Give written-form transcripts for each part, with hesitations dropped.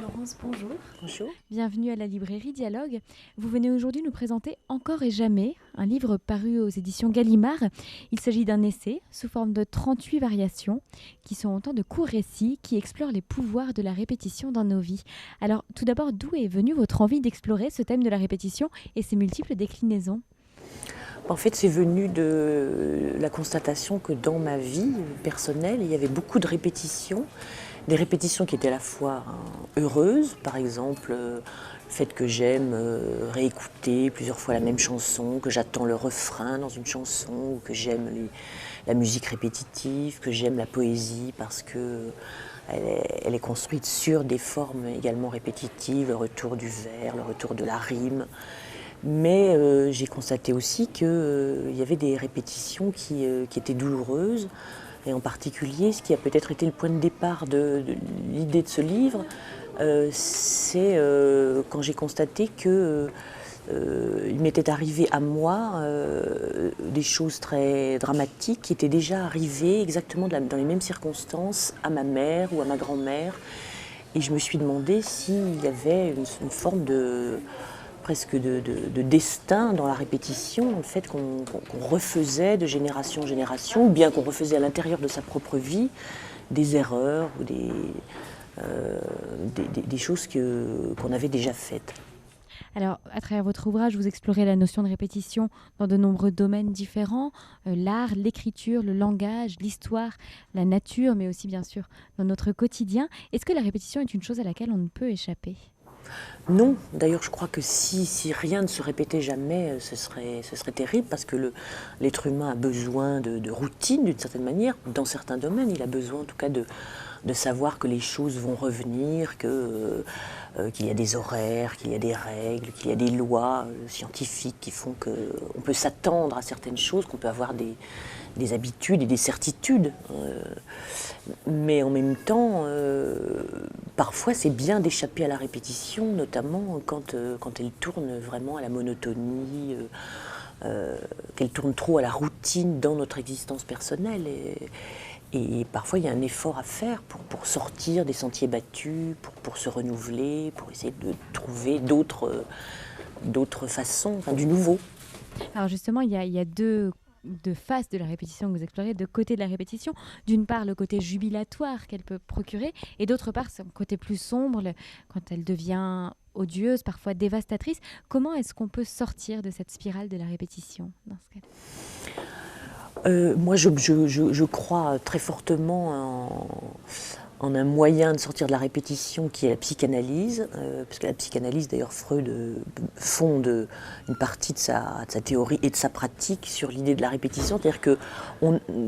Laurence, bonjour. Bonjour. Bienvenue à la librairie Dialogue. Vous venez aujourd'hui nous présenter Encore et jamais, un livre paru aux éditions Gallimard. Il s'agit d'un essai sous forme de 38 variations qui sont autant de courts récits qui explorent les pouvoirs de la répétition dans nos vies. Alors tout d'abord, d'où est venue votre envie d'explorer ce thème de la répétition et ses multiples déclinaisons ? En fait, c'est venu de la constatation que dans ma vie personnelle, il y avait beaucoup de répétitions. Des répétitions qui étaient à la fois heureuses, par exemple le fait que j'aime réécouter plusieurs fois la même chanson, que j'attends le refrain dans une chanson, ou que j'aime la musique répétitive, que j'aime la poésie parce que elle est construite sur des formes également répétitives, le retour du vers, le retour de la rime. Mais j'ai constaté aussi qu'il y avait des répétitions qui étaient douloureuses. Et en particulier, ce qui a peut-être été le point de départ de l'idée de ce livre, c'est quand j'ai constaté qu'il m'était arrivé à moi des choses très dramatiques qui étaient déjà arrivées exactement dans les mêmes circonstances à ma mère ou à ma grand-mère. Et je me suis demandé s'il y avait une forme presque de destin dans la répétition, le fait qu'on refaisait de génération en génération, ou bien qu'on refaisait à l'intérieur de sa propre vie des erreurs ou des choses qu'on avait déjà faites. Alors, à travers votre ouvrage, vous explorez la notion de répétition dans de nombreux domaines différents, l'art, l'écriture, le langage, l'histoire, la nature, mais aussi bien sûr dans notre quotidien. Est-ce que la répétition est une chose à laquelle on ne peut échapper ? Non, d'ailleurs je crois que si rien ne se répétait jamais, ce serait terrible parce que l'être humain a besoin de routine d'une certaine manière, dans certains domaines, il a besoin en tout cas de savoir que les choses vont revenir, qu'il y a des horaires, qu'il y a des règles, qu'il y a des lois scientifiques qui font qu'on peut s'attendre à certaines choses, qu'on peut avoir des habitudes et des certitudes. Mais en même temps, parfois c'est bien d'échapper à la répétition, notamment quand elle tourne vraiment à la monotonie, qu'elle tourne trop à la routine dans notre existence personnelle. Et parfois il y a un effort à faire pour sortir des sentiers battus, pour se renouveler, pour essayer de trouver d'autres façons, enfin, du nouveau. Alors justement, il y a deux faces de la répétition que vous explorez, deux côtés de la répétition. D'une part, le côté jubilatoire qu'elle peut procurer, et d'autre part, son côté plus sombre, quand elle devient odieuse, parfois dévastatrice. Comment est-ce qu'on peut sortir de cette spirale de la répétition dans ce cas-là ? Moi, je crois très fortement en un moyen de sortir de la répétition qui est la psychanalyse, parce que la psychanalyse, d'ailleurs, Freud fonde une partie de sa théorie et de sa pratique sur l'idée de la répétition. C'est-à-dire que,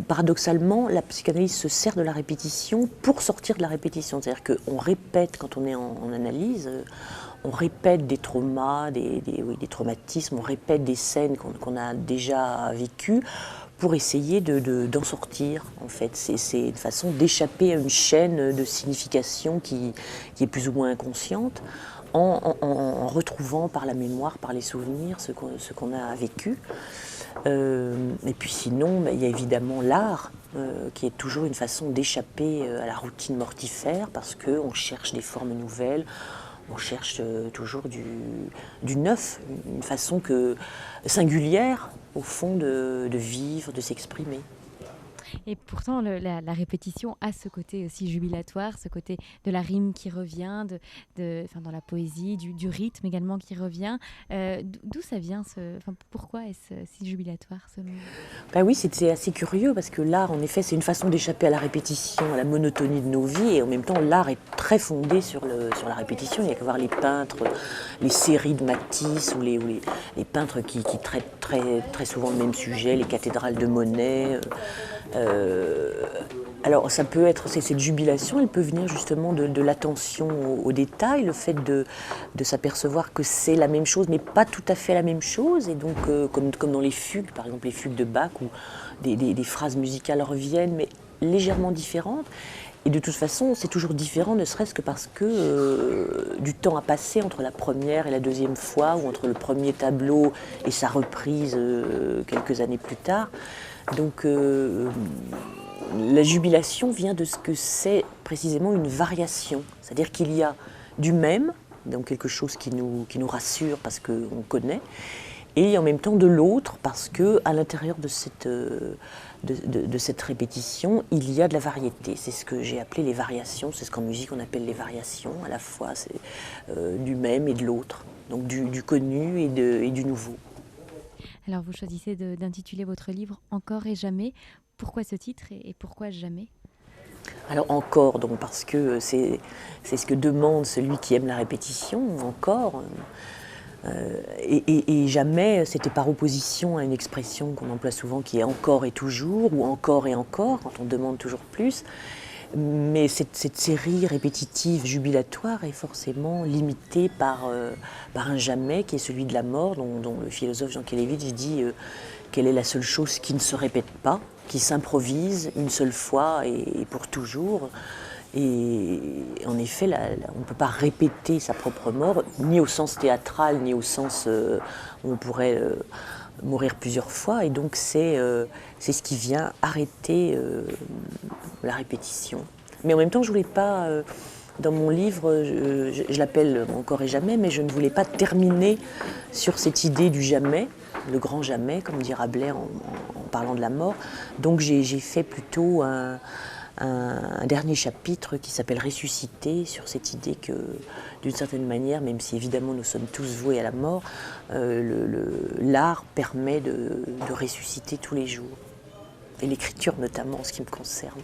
paradoxalement, la psychanalyse se sert de la répétition pour sortir de la répétition. C'est-à-dire qu'on répète, quand on est en analyse, on répète des traumas, des traumatismes, on répète des scènes qu'on a déjà vécues, pour essayer d'en sortir, en fait. C'est une façon d'échapper à une chaîne de signification qui est plus ou moins inconsciente, en retrouvant par la mémoire, par les souvenirs, ce qu'on a vécu. Et puis sinon, il y a évidemment l'art, qui est toujours une façon d'échapper à la routine mortifère, parce qu'on cherche des formes nouvelles, on cherche toujours du neuf, une façon singulière, au fond, de vivre, de s'exprimer. Et pourtant, la répétition a ce côté aussi jubilatoire, ce côté de la rime qui revient, dans la poésie, du rythme également qui revient. D'où ça vient pourquoi est-ce si jubilatoire ce mot ? Oui, c'est assez curieux parce que l'art, en effet, c'est une façon d'échapper à la répétition, à la monotonie de nos vies, et en même temps, l'art est très fondé sur la répétition. Il n'y a qu'à voir les peintres, les séries de Matisse ou les peintres qui traitent très, très souvent le même sujet, les cathédrales de Monet. Alors ça peut être, cette jubilation, elle peut venir justement de l'attention aux détails, le fait de s'apercevoir que c'est la même chose mais pas tout à fait la même chose, et donc comme dans les fugues, par exemple les fugues de Bach, où des phrases musicales reviennent mais légèrement différentes. Et de toute façon, c'est toujours différent, ne serait-ce que parce que du temps a passé entre la première et la deuxième fois, ou entre le premier tableau et sa reprise quelques années plus tard. Donc la jubilation vient de ce que c'est précisément une variation. C'est-à-dire qu'il y a du même, donc quelque chose qui nous rassure parce qu'on connaît, et en même temps de l'autre, parce qu'à l'intérieur de cette répétition, il y a de la variété. C'est ce que j'ai appelé les variations, c'est ce qu'en musique on appelle les variations, à la fois c'est du même et de l'autre, donc du connu et du nouveau. Alors vous choisissez d'intituler votre livre « Encore et jamais ». Pourquoi ce titre et pourquoi jamais ? Alors encore, donc parce que c'est ce que demande celui qui aime la répétition, encore. Et jamais, c'était par opposition à une expression qu'on emploie souvent qui est encore et toujours, ou encore et encore, quand on demande toujours plus. Mais cette série répétitive, jubilatoire, est forcément limitée par un jamais, qui est celui de la mort, dont le philosophe Jean Kelevitch dit qu'elle est la seule chose qui ne se répète pas, qui s'improvise une seule fois et pour toujours. Et en effet, on ne peut pas répéter sa propre mort, ni au sens théâtral, ni au sens où on pourrait mourir plusieurs fois. Et donc c'est ce qui vient arrêter la répétition. Mais en même temps, je ne voulais pas, dans mon livre, je l'appelle Encore et jamais, mais je ne voulais pas terminer sur cette idée du jamais, le grand jamais, comme dit Rabelais en parlant de la mort. Donc j'ai fait plutôt un dernier chapitre qui s'appelle Ressusciter, sur cette idée que, d'une certaine manière, même si évidemment nous sommes tous voués à la mort, l'art permet de ressusciter tous les jours. Et l'écriture notamment, en ce qui me concerne.